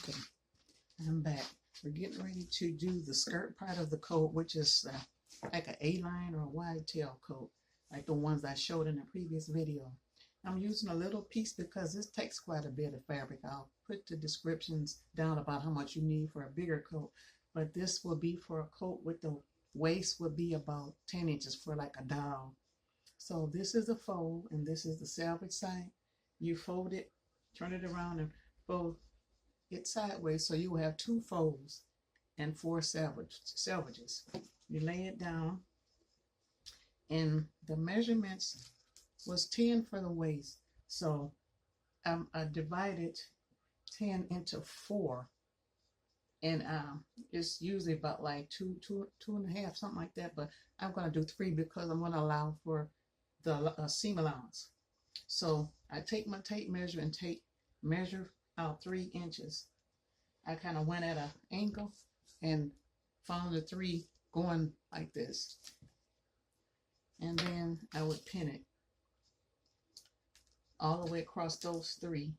Okay, I'm back. We're getting ready to do the skirt part of the coat, which is like an A-line or a wide tail coat, like the ones I showed in the previous video. I'm using a little piece because this takes quite a bit of fabric. I'll put the descriptions down about how much you need for a bigger coat, but this will be for a coat with the waist would be about 10 inches for like a doll. So this is a fold and this is the selvage side. You fold it, turn it around and fold it sideways, so you will have 2 folds and 4 selvages. You lay it down, and the measurements was 10 for the waist, so I divided 10 into 4, and it's usually about like two and a half, something like that, but I'm going to do 3 because I'm going to allow for the seam allowance. So I take my tape measure and measure out 3 inches. I kind of went at an angle and found the 3 going like this, and then I would pin it all the way across those 3,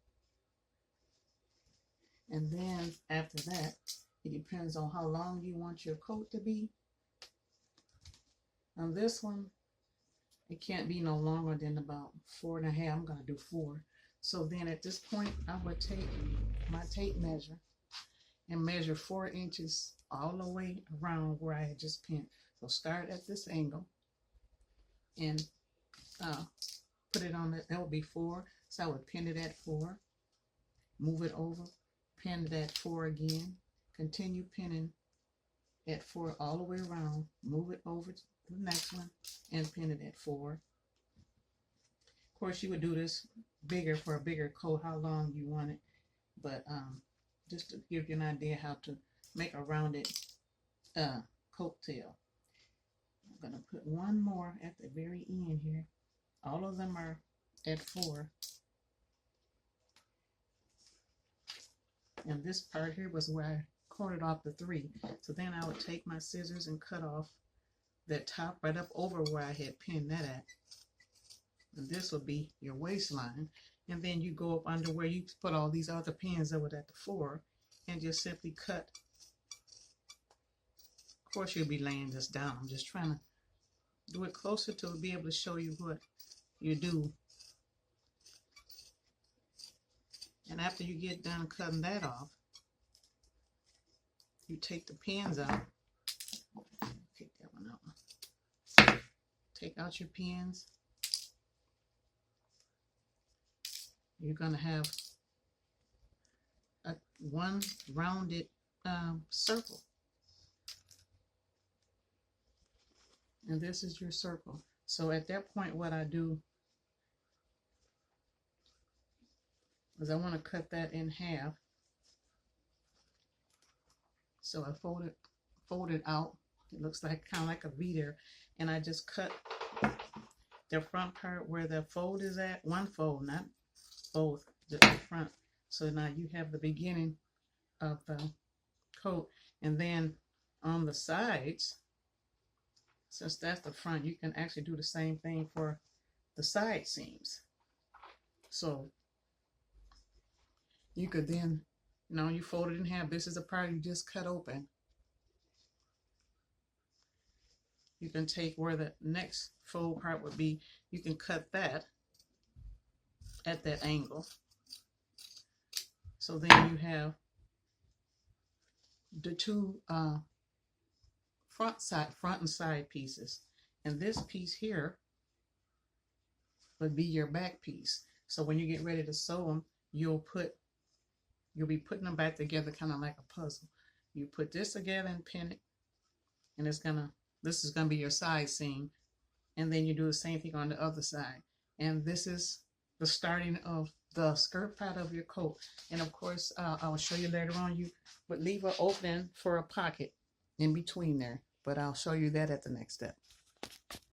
and then after that it depends on how long you want your coat to be. On this one it can't be no longer than about 4.5. I'm going to do 4. So then at this point I would take my tape measure and measure 4 inches all the way around where I had just pinned. So start at this angle and put it on that would be 4. So I would pin it at 4, move it over, pin it at 4 again, continue pinning at 4 all the way around, move it over to the next one and pin it at 4. Of course you would do this bigger for a bigger coat, how long you want it, but just to give you an idea how to make a rounded coat tail. I'm going to put one more at the very end here. All of them are at 4. And this part here was where I cornered off the 3. So then I would take my scissors and cut off that top right up over where I had pinned that at. And this will be your waistline. And then you go up under where you put all these other pins that were at the 4 and just simply cut. Of course you'll be laying this down. I'm just trying to do it closer to be able to show you what you do. And after you get done cutting that off, you take the pins out. Take that one out. Take out your pins. You're going to have one rounded circle. And this is your circle. So at that point what I do is I want to cut that in half. So I fold it out. It looks like kind of like a V there. And I just cut the front part where the fold is at. One fold, not both, the front. So now you have the beginning of the coat. And then on the sides, since that's the front, you can actually do the same thing for the side seams. So you could then, you fold it in half. This is the part you just cut open. You can take where the next fold part would be, you can cut that at that angle. So then you have the 2 front and side pieces. And this piece here would be your back piece. So when you get ready to sew them, you'll be putting them back together kind of like a puzzle. You put this together and pin it, and this is gonna be your side seam, and then you do the same thing on the other side. And this is the starting of the skirt part of your coat. And of course, I will show you later on, you would leave an opening for a pocket in between there, but I'll show you that at the next step.